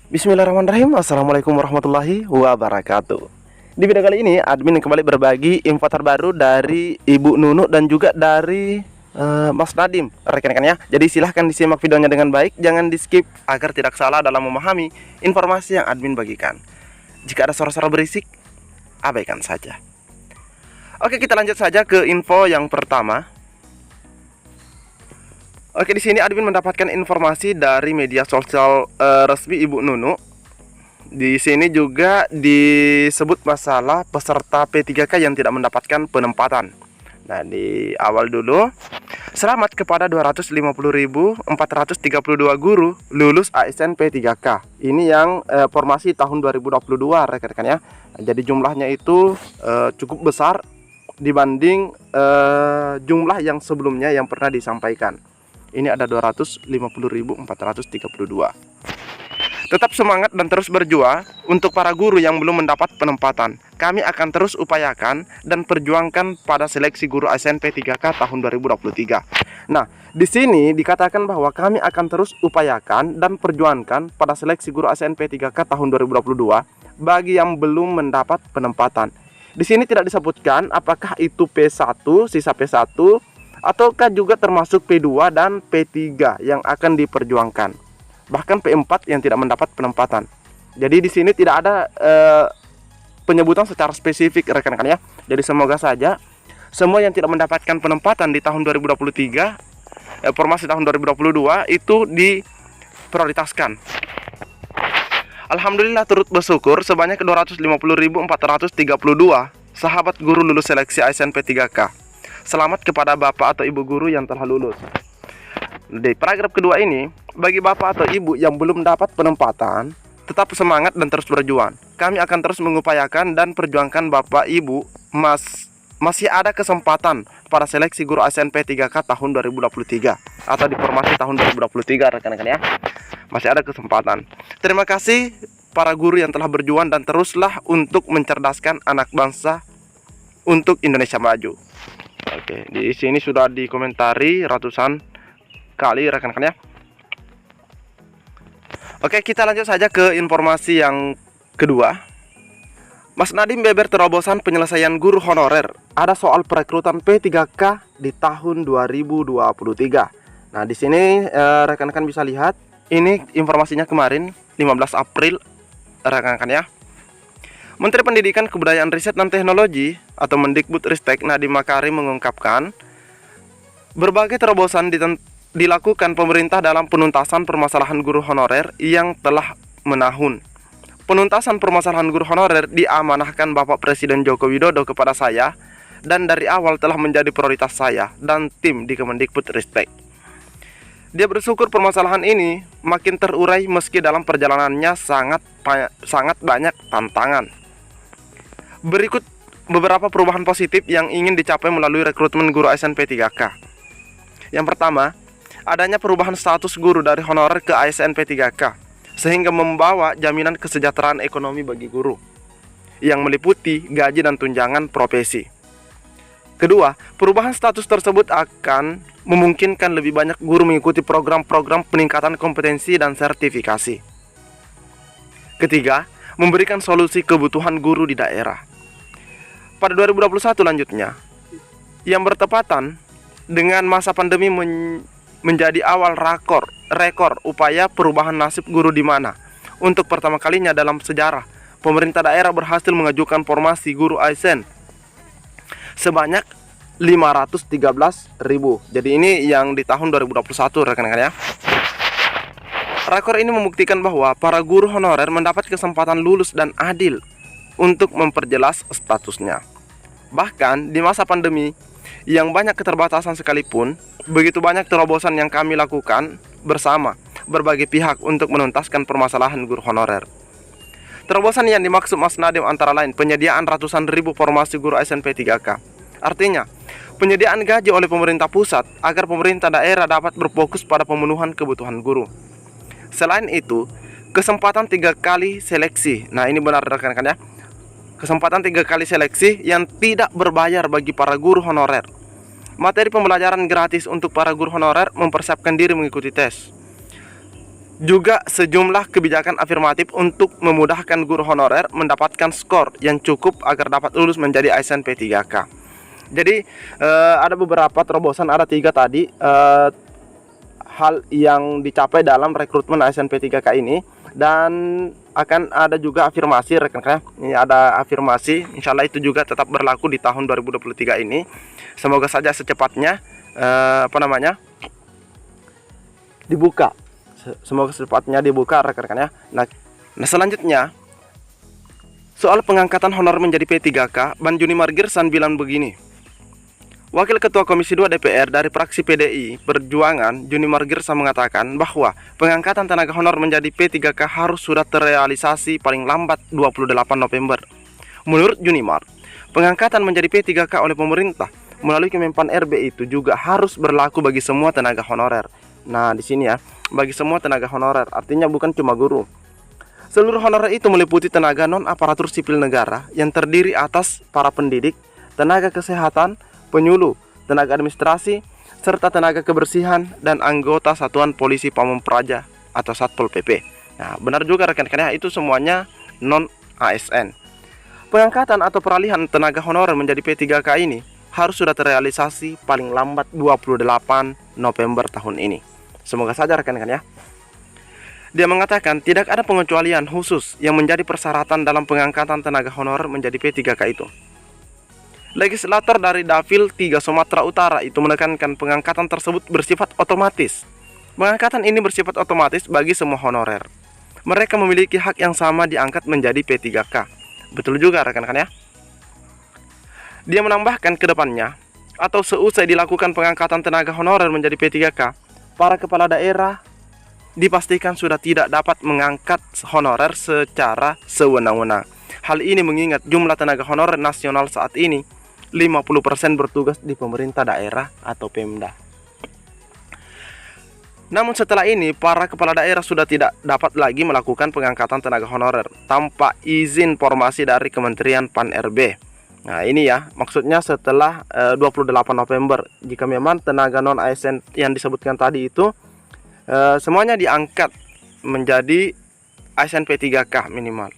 Bismillahirrahmanirrahim. Assalamualaikum warahmatullahi wabarakatuh. Di video kali ini admin kembali berbagi info terbaru dari Ibu Nunu dan juga dari Mas Nadim, rekan-rekannya. Jadi silahkan disimak videonya dengan baik, jangan di skip agar tidak salah dalam memahami informasi yang admin bagikan. Jika ada suara-suara berisik, abaikan saja. Oke, kita lanjut saja ke info yang pertama. Oke, di sini admin mendapatkan informasi dari media sosial resmi Ibu Nunu. Di sini juga disebut masalah peserta P3K yang tidak mendapatkan penempatan. Nah, di awal dulu, selamat kepada 250.432 guru lulus ASN P3K. Ini yang formasi tahun 2022, rekan-rekan ya. Nah, jadi jumlahnya itu cukup besar dibanding jumlah yang sebelumnya yang pernah disampaikan. Ini ada 250.432. Tetap semangat dan terus berjuang untuk para guru yang belum mendapat penempatan. Kami akan terus upayakan dan perjuangkan pada seleksi guru ASN P3K tahun 2023. Nah, di sini dikatakan bahwa kami akan terus upayakan dan perjuangkan pada seleksi guru ASN P3K tahun 2022 bagi yang belum mendapat penempatan. Di sini tidak disebutkan apakah itu P1, sisa P1, ataukah juga termasuk P2 dan P3 yang akan diperjuangkan. Bahkan P4 yang tidak mendapat penempatan. Jadi di sini tidak ada penyebutan secara spesifik, rekan-rekan ya. Jadi semoga saja semua yang tidak mendapatkan penempatan di tahun 2023, formasi tahun 2022 itu diprioritaskan. Alhamdulillah turut bersyukur sebanyak 250.432 sahabat guru lulus seleksi ASN P3K. Selamat kepada Bapak atau Ibu guru yang telah lulus. Di paragraf kedua ini, bagi Bapak atau Ibu yang belum dapat penempatan, tetap semangat dan terus berjuang. Kami akan terus mengupayakan dan perjuangkan Bapak Ibu masih ada kesempatan pada seleksi guru ASN P3K tahun 2023 atau di formasi tahun 2023, rekan-rekan ya. Masih ada kesempatan. Terima kasih para guru yang telah berjuang dan teruslah untuk mencerdaskan anak bangsa untuk Indonesia maju. Oke, di sini sudah dikomentari ratusan kali, rekan-rekan ya. Oke, kita lanjut saja ke informasi yang kedua. Mas Nadim beber terobosan penyelesaian guru honorer. Ada soal perekrutan P3K di tahun 2023. Nah, di sini rekan-rekan bisa lihat, ini informasinya kemarin 15 April, rekan-rekan ya. Menteri Pendidikan, Kebudayaan, Riset dan Teknologi atau Mendikbudristek Nadiem Makarim mengungkapkan berbagai terobosan dilakukan pemerintah dalam penuntasan permasalahan guru honorer yang telah menahun. Penuntasan permasalahan guru honorer diamanahkan Bapak Presiden Joko Widodo kepada saya dan dari awal telah menjadi prioritas saya dan tim di Kemendikbudristek. Dia bersyukur permasalahan ini makin terurai meski dalam perjalanannya sangat banyak tantangan. Berikut beberapa perubahan positif yang ingin dicapai melalui rekrutmen guru ASN P3K. Yang pertama, adanya perubahan status guru dari honorer ke ASN P3K, sehingga membawa jaminan kesejahteraan ekonomi bagi guru, yang meliputi gaji dan tunjangan profesi. Kedua, perubahan status tersebut akan memungkinkan lebih banyak guru mengikuti program-program peningkatan kompetensi dan sertifikasi. Ketiga, memberikan solusi kebutuhan guru di daerah. Pada 2021 lanjutnya, yang bertepatan dengan masa pandemi menjadi awal rekor upaya perubahan nasib guru di mana untuk pertama kalinya dalam sejarah pemerintah daerah berhasil mengajukan formasi guru ASN sebanyak 513.000. Jadi ini yang di tahun 2021, rekan-rekan ya. Rekor ini membuktikan bahwa para guru honorer mendapat kesempatan lulus dan adil untuk memperjelas statusnya. Bahkan di masa pandemi yang banyak keterbatasan sekalipun, begitu banyak terobosan yang kami lakukan bersama berbagai pihak untuk menuntaskan permasalahan guru honorer. Terobosan yang dimaksud Mas Nadim antara lain penyediaan ratusan ribu formasi guru ASN P3K. Artinya, penyediaan gaji oleh pemerintah pusat agar pemerintah daerah dapat berfokus pada pemenuhan kebutuhan guru. Selain itu, kesempatan 3 kali seleksi. Nah, ini benar rekan-rekan ya. Kesempatan 3 kali seleksi yang tidak berbayar bagi para guru honorer. Materi pembelajaran gratis untuk para guru honorer mempersiapkan diri mengikuti tes. juga sejumlah kebijakan afirmatif untuk memudahkan guru honorer mendapatkan skor yang cukup agar dapat lulus menjadi ASN P3K. Jadi ada beberapa terobosan, ada 3 tadi hal yang dicapai dalam rekrutmen ASN P3K ini, dan akan ada juga afirmasi rekan-rekan. Ini ada afirmasi, insya Allah itu juga tetap berlaku di tahun 2023 ini. Semoga saja secepatnya dibuka. Semoga secepatnya dibuka rekan-rekan ya. Nah, selanjutnya soal pengangkatan honor menjadi P3K, Ban Junimar Girsan bilang begini. Wakil Ketua Komisi 2 DPR dari fraksi PDI Perjuangan, Junimar Girsan mengatakan bahwa pengangkatan tenaga honor menjadi P3K harus sudah terrealisasi paling lambat 28 November. Menurut Junimar, pengangkatan menjadi P3K oleh pemerintah melalui Kemenpan RB itu juga harus berlaku bagi semua tenaga honorer. Nah, di sini ya, bagi semua tenaga honorer, artinya bukan cuma guru. Seluruh honorer itu meliputi tenaga non-aparatur sipil negara yang terdiri atas para pendidik, tenaga kesehatan, penyuluh, tenaga administrasi, serta tenaga kebersihan dan anggota Satuan Polisi Pamong Praja atau Satpol PP. Nah, benar juga rekan-rekan ya, itu semuanya non-ASN. Pengangkatan atau peralihan tenaga honorer menjadi P3K ini harus sudah terrealisasi paling lambat 28 November tahun ini. Semoga saja rekan-rekan ya. Dia mengatakan tidak ada pengecualian khusus yang menjadi persyaratan dalam pengangkatan tenaga honorer menjadi P3K itu. Legislator dari Dapil 3 Sumatera Utara itu menekankan pengangkatan tersebut bersifat otomatis. Pengangkatan ini bersifat otomatis bagi semua honorer. Mereka memiliki hak yang sama diangkat menjadi P3K. Betul juga rekan-rekan ya. Dia menambahkan ke depannya, atau seusai dilakukan pengangkatan tenaga honorer menjadi P3K, para kepala daerah dipastikan sudah tidak dapat mengangkat honorer secara sewenang-wenang. Hal ini mengingat jumlah tenaga honorer nasional saat ini 50% bertugas di pemerintah daerah atau Pemda. Namun setelah ini para kepala daerah sudah tidak dapat lagi melakukan pengangkatan tenaga honorer tanpa izin formasi dari Kementerian Pan-RB. Nah, ini ya, maksudnya setelah 28 November, jika memang tenaga non-ASN yang disebutkan tadi itu semuanya diangkat menjadi ASN P3K minimal.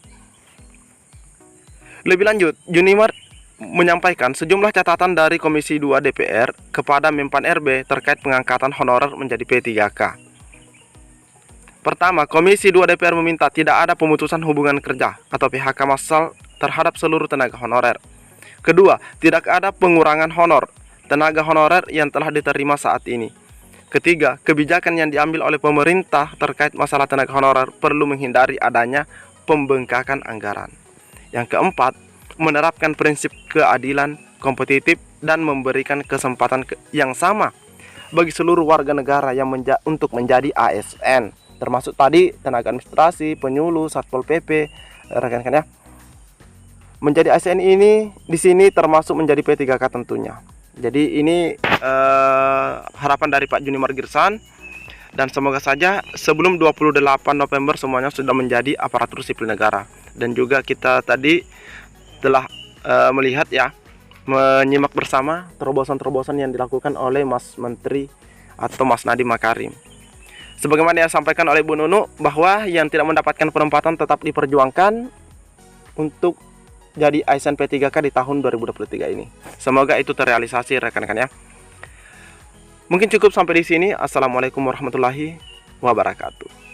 Lebih lanjut, Junimar menyampaikan sejumlah catatan dari Komisi 2 DPR kepada Menpan RB terkait pengangkatan honorer menjadi P3K. Pertama, Komisi 2 DPR meminta tidak ada pemutusan hubungan kerja atau PHK massal terhadap seluruh tenaga honorer. Kedua, tidak ada pengurangan honor tenaga honorer yang telah diterima saat ini. Ketiga, kebijakan yang diambil oleh pemerintah terkait masalah tenaga honorer perlu menghindari adanya pembengkakan anggaran. Yang keempat, menerapkan prinsip keadilan, kompetitif, dan memberikan kesempatan yang sama bagi seluruh warga negara yang untuk menjadi ASN, termasuk tadi tenaga administrasi, penyuluh, Satpol PP, rekan-rekan ya. Menjadi ASN ini di sini termasuk menjadi P3K tentunya. Jadi ini harapan dari Pak Junimar Girsan, dan semoga saja sebelum 28 November semuanya sudah menjadi aparatur sipil negara. Dan juga kita tadi telah melihat ya, menyimak bersama terobosan-terobosan yang dilakukan oleh Mas Menteri atau Mas Nadiem Makarim. Sebagaimana yang disampaikan oleh Bu Nunu, bahwa yang tidak mendapatkan penempatan tetap diperjuangkan untuk jadi ASN P3K di tahun 2023 ini. Semoga itu terrealisasi rekan-rekan ya. Mungkin cukup sampai di sini. Assalamualaikum warahmatullahi wabarakatuh.